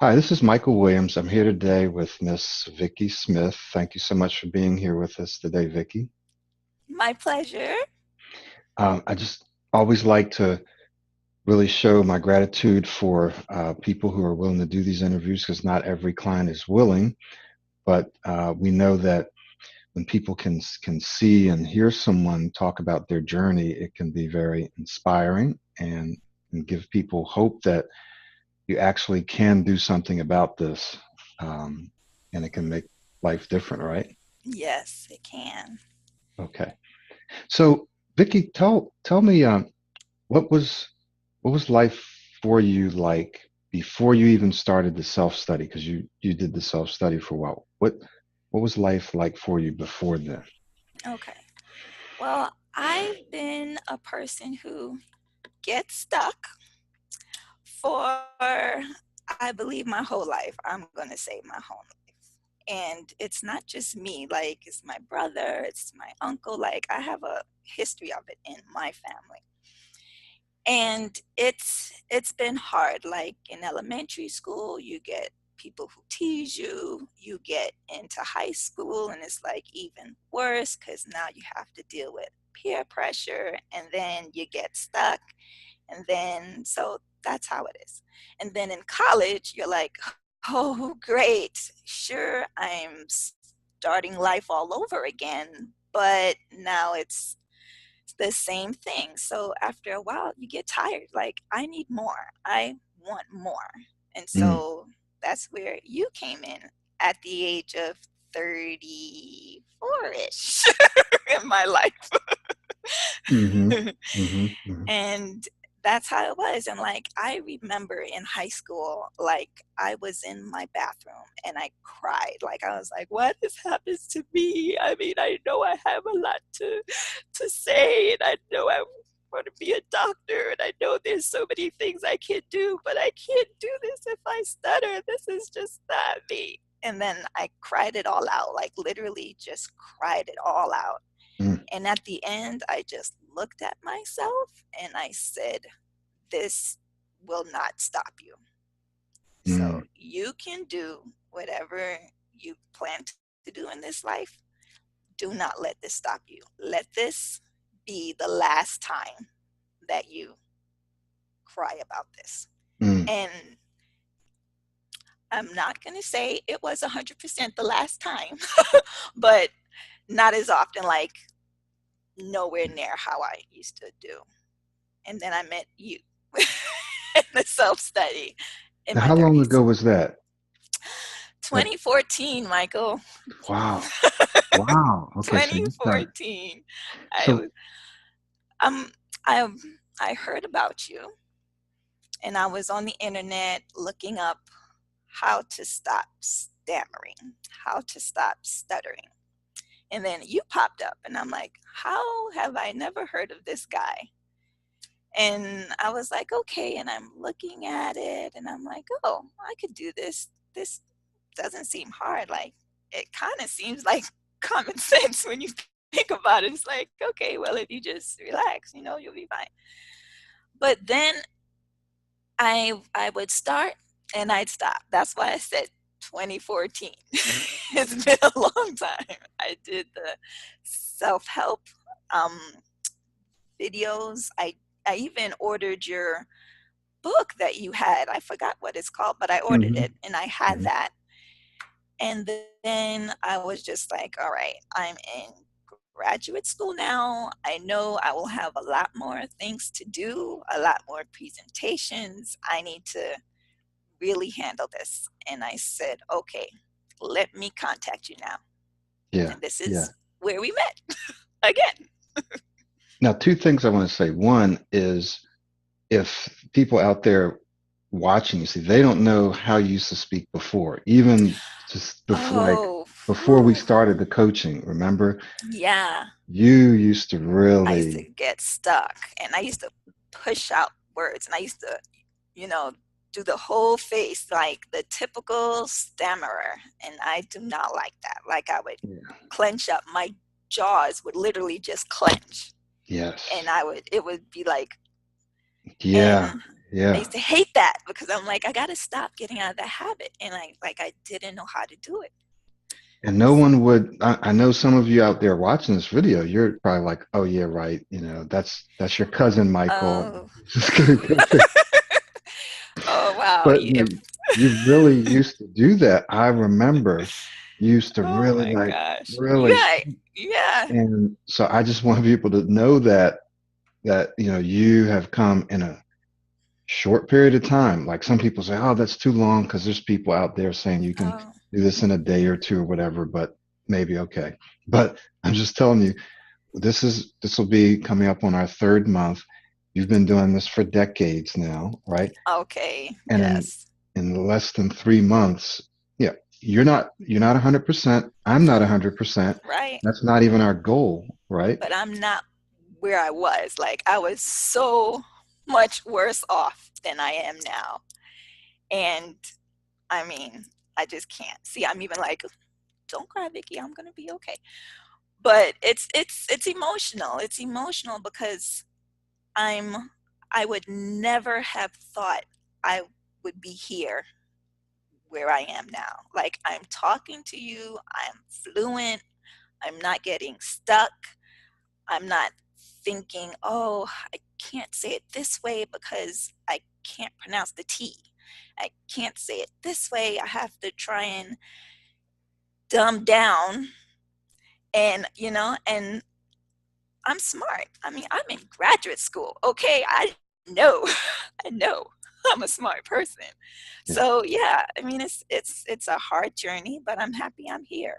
Hi, this is Michael Williams. I'm here today with Miss Vicky Smith. Thank you so much for being here with us today, Vicky. My pleasure. I just always like to really show my gratitude for people who are willing to do these interviews because not every client is willing, but we know that when people can see and hear someone talk about their journey, it can be very inspiring and give people hope that you actually can do something about this, um, and it can make life different, right? Yes, it can. Okay. So, Vicky, tell me, what was what was life for you like before you even started the self study? Because you did the self study for a while. What was life like for you before then? Okay. Well, I've been a person who gets stuck for, I believe, my whole life. I'm going to say my whole life. And it's not just me, like, it's my brother, it's my uncle. Like, I have a history of it in my family. And it's been hard. Like in elementary school, you get people who tease you. You get into high school, and it's like even worse because now you have to deal with peer pressure, and then you get stuck, and then so that's how it is. And then in college, you're like, oh, great, sure, I'm starting life all over again, but now it's the same thing. So after a while, you get tired. Like, I need more. I want more. And Mm, so that's where you came in at the age of 34-ish in my life. mm-hmm, mm-hmm, mm-hmm. And that's how it was. And like, I remember in high school, like, I was in my bathroom and I cried. Like, I was like, what this happens to me? I mean, I know I have a lot to say, and I know I want to be a doctor, and I know there's so many things I can do, but I can't do this if I stutter. This is just not me. And then I cried it all out, like literally just cried it all out. Mm, And at the end, I just looked at myself and I said, this will not stop you. So mm, you can do whatever you plan to do in this life. Do not let this stop you. Let this be the last time that you cry about this. mm. And I'm not going to say it was 100% the last time, but not as often, like nowhere near how I used to do. And then I met you in the self study in Now, my how long 30s. ago was that? That 2014, Michael. wow, wow. Okay, so you started. 2014. I So, was um I I heard about you, and I was on the internet looking up how to stop stammering, how to stop stuttering. And then you popped up, and I'm like, how have I never heard of this guy? And I was like, okay. And I'm looking at it, and I'm like, oh, I could do this. This doesn't seem hard. Like, it kind of seems like common sense when you think about it. It's like, okay, well, if you just relax, you'll be fine. But then I would start and I'd stop. That's why I said 2014. It's been a long time. I did the self-help um, videos. I even ordered your book that you had. I forgot what it's called, but I ordered hmm it and I had hmm that. And then I was just like, all right, I'm in graduate school now. I know I will have a lot more things to do, a lot more presentations. I need to really handle this. And I said, okay, let me contact you now. yeah, And this yeah. is where we met again. Now, two things I want to say. One is if people out there watching you see they don't know how you used to speak before, even just before, like Oh, before we whew, started the coaching, remember yeah. you used to I used to really, get stuck, and I used to push out words, and I used to, you know, do the whole face like the typical stammerer. And I do not like that. Like, I would yeah, clench up, my jaws would literally just clench, yes, and it would be like, yeah, and I Yeah. used to hate that because I'm like, I gotta stop getting out of that habit, and I didn't know how to do it. And no one would, I know some of you out there watching this video, you're probably like, oh yeah, right. That's your cousin Michael. Oh, Just gonna go fix. oh wow, But yeah. you really used to do that. I remember you used to Oh really my like gosh. really, Yeah, yeah. and so I just want people to know that you have come in a short period of time. Like some people say, oh, that's too long because there's people out there saying you can Oh, do this in a day or two or whatever, but maybe okay. But I'm just telling you, this will be coming up on our third month. You've been doing this for decades now, right? okay. And Yes. in less than 3 months, yeah, you're not 100%. I'm not 100%. Right. That's not even our goal, right? But I'm not where I was. Like I was so much worse off than I am now. And I mean, I just can't. See, I'm even like, don't cry, Vicky. I'm gonna be okay. But it's emotional. It's emotional because I'm I would never have thought I would be here where I am now. Like I'm talking to you, I'm fluent, I'm not getting stuck. I'm not thinking, oh, I can't say it this way because I can't pronounce the T. I can't say it this way. I have to try and dumb down and I'm smart. I mean, I'm in graduate school. Okay, I know. I know I'm a smart person. Yeah. So, yeah, I mean, it's a hard journey, but I'm happy I'm here.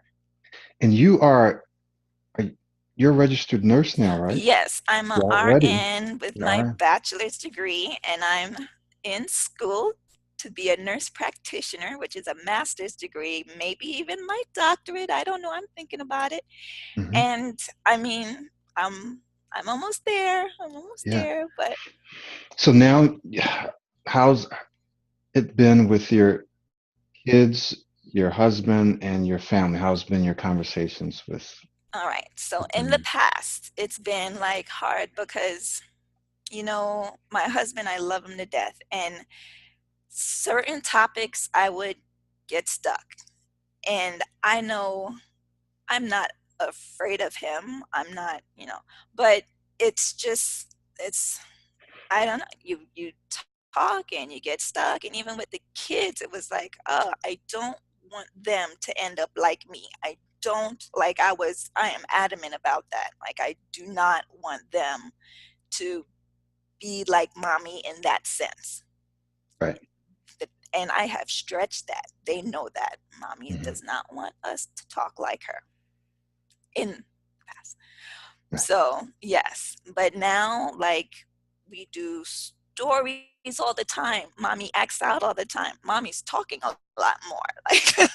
And are you're a registered nurse now, right? Yes, I'm a You're already. RN with You my are. bachelor's degree, and I'm in school to be a nurse practitioner, which is a master's degree, maybe even my doctorate. I don't know. I'm thinking about it. Hmm. And I mean, I'm I'm almost there. I'm almost Yeah. there, but So now, yeah, how's it been with your kids, your husband, and your family? How's been your conversations all right. So with in the them? past, it's been like hard because, my husband, I love him to death. And certain topics I would get stuck. And I know I'm not afraid of him. I'm not, but it's just, I don't know. You talk and you get stuck. And even with the kids, it was like, oh, I don't want them to end up like me. I don't like I am adamant about that. Like I do not want them to be like mommy in that sense. Right. And I have stretched that. They know that mommy Hmm. does not want us to talk like her in the past. Right. So, yes, but now, like, we do stories all the time. Mommy acts out all the time. Mommy's talking a lot more. Like,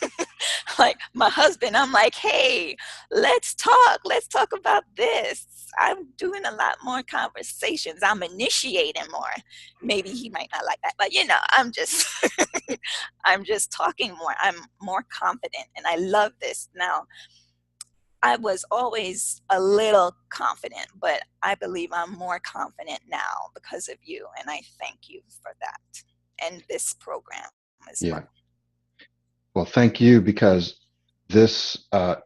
like my husband, I'm like, hey, let's talk. Let's talk about this. I'm doing a lot more conversations. I'm initiating more. Maybe he might not like that, but I'm just, I'm just talking more. I'm more confident, and I love this now. I was always a little confident, but I believe I'm more confident now because of you, and I thank you for that and this program as well. Yeah. Well, thank you because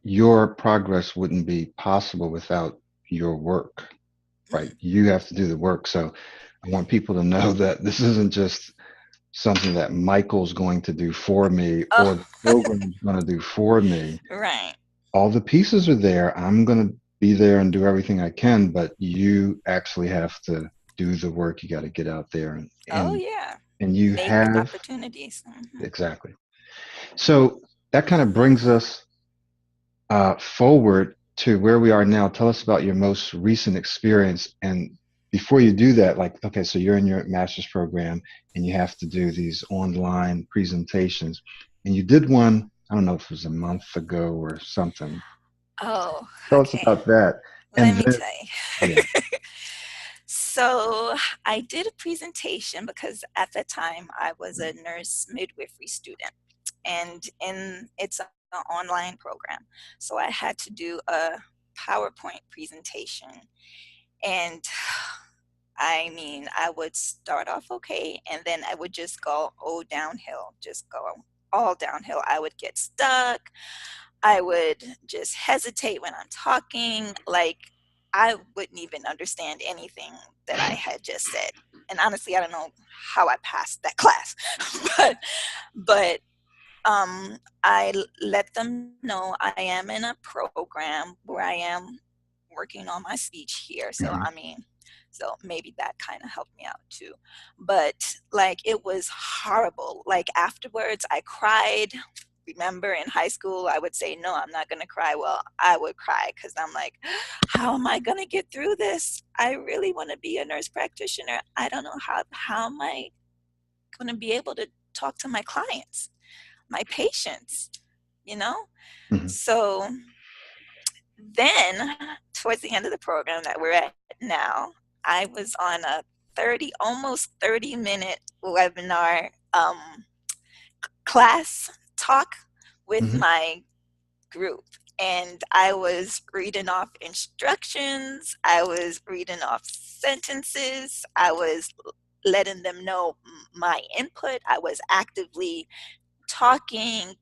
your progress wouldn't be possible without your work, right? Mm. You have to do the work. So I want people to know that this isn't just something that Michael's going to do for me or Oh, the program's going to do for me. right. All the pieces are there. I'm going to be there and do everything I can, but you actually have to do the work. You got to get out there Oh, yeah. and you Make have opportunities. exactly. So that kind of brings us forward to where we are now. Tell us about your most recent experience. And before you do that, like, okay, so you're in your master's program and you have to do these online presentations. And you did one, I don't know if it was a month ago or something. Oh, Tell us okay. about that. And Let me then, tell yeah. you. So I did a presentation because at the time I was a nurse midwifery student, and it's an online program. So I had to do a PowerPoint presentation, and I mean, I would start off okay, and then I would just go downhill, just go all downhill. I would get stuck. I would just hesitate when I'm talking. Like, I wouldn't even understand anything that I had just said. And honestly, I don't know how I passed that class, but but let them know I am in a program where I am working on my speech here. So, I Hmm. mean, so maybe that kind of helped me out too. But like, it was horrible. Like, afterwards, I cried. Remember in high school, I would say, no, I'm not going to cry. Well, I would cry because I'm like, how am I going to get through this? I really want to be a nurse practitioner. I don't know how am I going to be able to talk to my clients, my patients, you know? Hmm. So then, towards the end of the program that we're at now, I was on a 30, almost 30-minute webinar class talk with Hmm. my group. And I was reading off instructions, I was reading off sentences, I was letting them know my input, I was actively talking,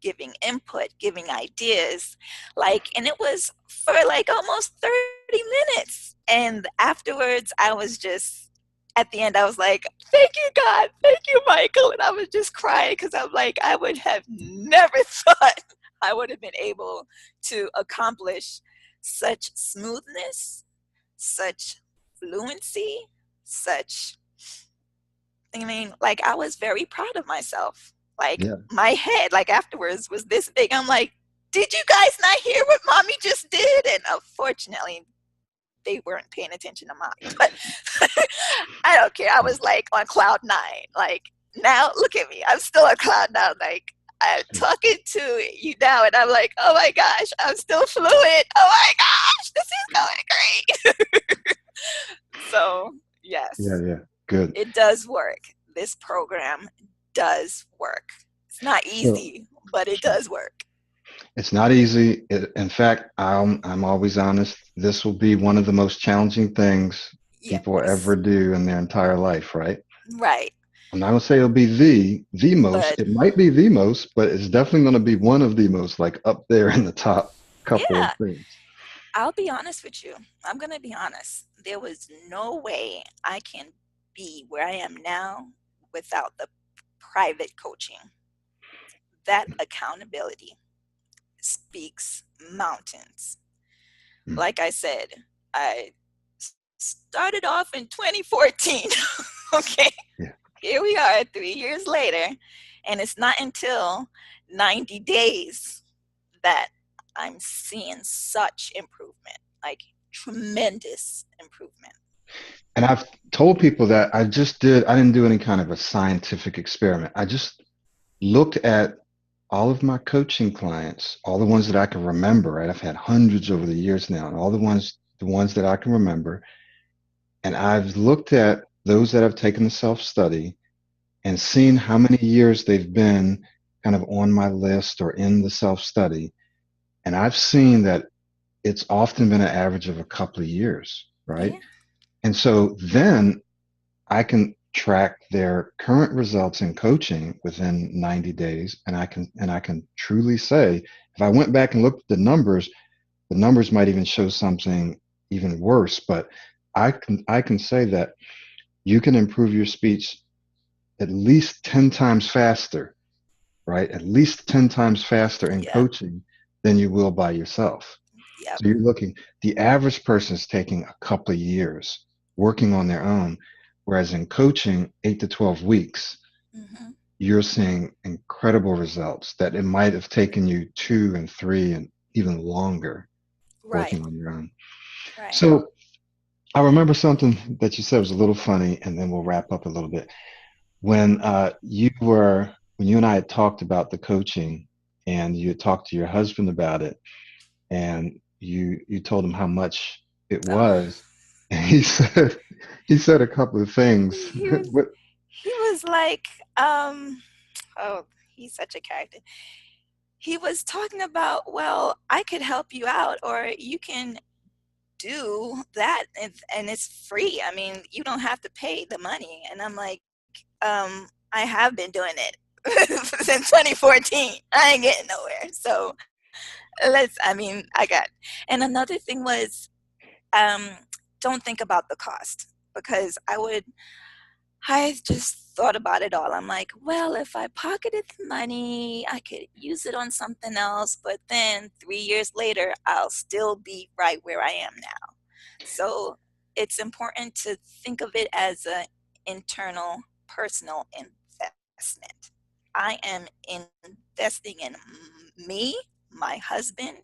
giving input, giving ideas, like, and it was for like almost 30 minutes. And afterwards, I was just, at the end, I was like, thank you, God, thank you, Michael. And I was just crying because I'm like, I would have never thought I would have been able to accomplish such smoothness, such fluency, such, I mean, like, I was very proud of myself. Like, Yeah. my head, like, afterwards was this big. I'm like, did you guys not hear what mommy just did? And unfortunately, they weren't paying attention to mommy. But I don't care. I was like on cloud nine. Like, now look at me. I'm still on cloud nine. Like, I'm talking to you now, and I'm like, oh my gosh, I'm still fluent. Oh my gosh, this is going great. So, Yeah. yes, Yeah. Good. it does work. This program does work. It's not So easy, but it does work. it's not easy. In fact, I'm always honest. This will be one of the most challenging things people Yes. ever do in their entire life, right? Right. I'm not gonna say it'll be the most. But It might be the most, but it's definitely gonna be one of the most, like up there in the top couple of yeah, things. I'll be honest with you. I'm going to be honest. There was no way I can be where I am now without the private coaching. That accountability speaks mountains. Mm. Like I said, I started off in 2014. Okay. Yeah. Here we are 3 years later, and it's not until 90 days that I'm seeing such improvement, like tremendous improvement. And I've told people that I didn't do any kind of a scientific experiment. I just looked at all of my coaching clients, all the ones that I can remember, right? I've had hundreds over the years now, and all the ones that I can remember. And I've looked at those that have taken the self-study and seen how many years they've been kind of on my list or in the self-study. And I've seen that it's often been an average of a couple of years, right? Yeah, And so then I can track their current results in coaching within 90 days, and I can truly say if I went back and looked at the numbers might even show something even worse, but I can say that you can improve your speech at least 10 times faster, right? At least 10 times faster in yeah, coaching than you will by yourself. yep, So you're looking, the average person is taking a couple of years working on their own, whereas in coaching, 8 to 12 weeks, hmm, you're seeing incredible results that it might have taken you 2 and 3 and even longer right, working on your own. right. So I remember something that you said was a little funny, and then we'll wrap up a little bit. When when you and I had talked about the coaching, and you had talked to your husband about it, and you told him how much it Oh, was, and he said a couple of things. he was What? he was like, um, oh, he's such a character. He was talking about, well, I could help you out, or you can. do that, and it's free. I mean, you don't have to pay the money. And I'm like, I have been doing it since 2014. I ain't getting nowhere. So I mean, I got, and another thing was, um, don't think about the cost, because I just thought about it all. I'm like, well, if I pocketed the money, I could use it on something else, but then 3 years later, I'll still be right where I am now. So it's important to think of it as an internal, personal investment. I am investing in me, my husband,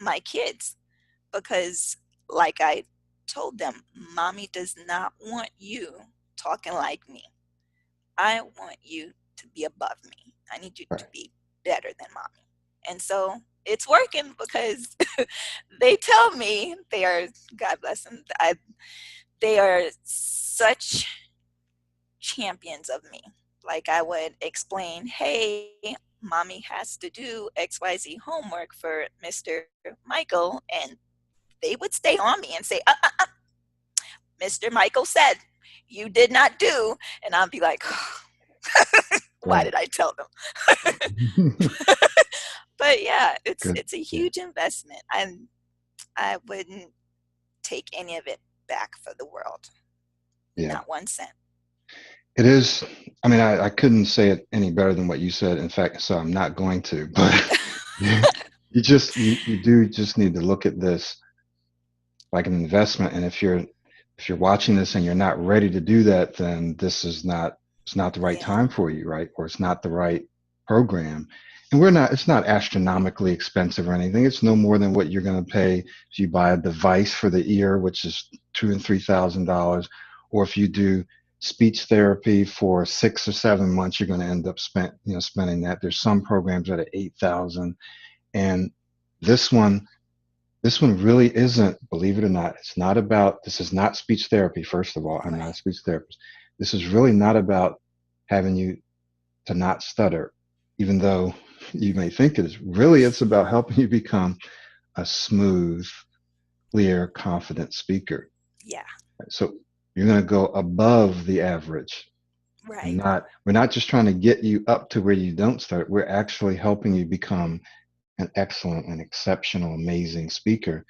my kids, because, like I told them, mommy does not want you talking like me. I want you to be above me. I need you to Right. be better than mommy. And so it's working, because they tell me they are, God bless them, they are such champions of me. Like, I would explain, hey, mommy has to do XYZ homework for Mr. Michael. And they would stay on me and say, Mr. Michael said, you did not do. And I'd be like, why Right. did I tell them? But yeah, Good. it's a Yeah. huge investment. I wouldn't take any of it back for the world. Yeah. Not 1 cent. It is. I mean, I couldn't say it any better than what you said. In fact, so I'm not going to. But you do just need to look at this like an investment. And if you're watching this and you're not ready to do that, then this is not it's not the right Yeah. time for you, right? Or it's not the right program. And we're not. It's not astronomically expensive or anything. It's no more than what you're going to pay if you buy a device for the ear, which is $2,000 and $3,000, or if you do speech therapy for 6 or 7 months, you're going to end up spending that. There's some programs that are 8,000, and this one this one really isn't, believe it or not, it's not about, this is not speech therapy, first of all. I'm not a Right. speech therapist. This is really not about having you to not stutter, even though you may think it is. Really, it's about helping you become a smooth, clear, confident speaker. Yeah. So you're going to go above the average. Right. We're not just trying to get you up to where you don't start. We're actually helping you become an excellent and exceptional, amazing speaker.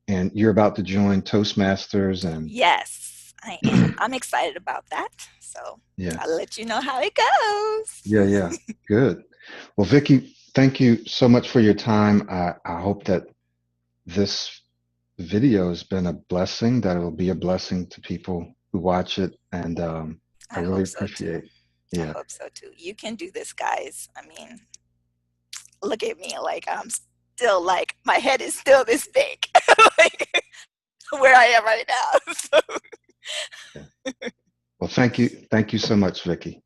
And you're about to join Toastmasters and Yes, I am. I'm excited about that. So yeah, I'll let you know how it goes. yeah. Good. Well, Vicky, thank you so much for your time. I hope that this video has been a blessing, that it will be a blessing to people who watch it. And I I really hope so too. appreciate. I Yeah, hope so too. You can do this, guys. I mean, look at me. Like, I'm still, like, my head is still this big, like where I am right now. So yeah. Well, thank you so much, Vicky.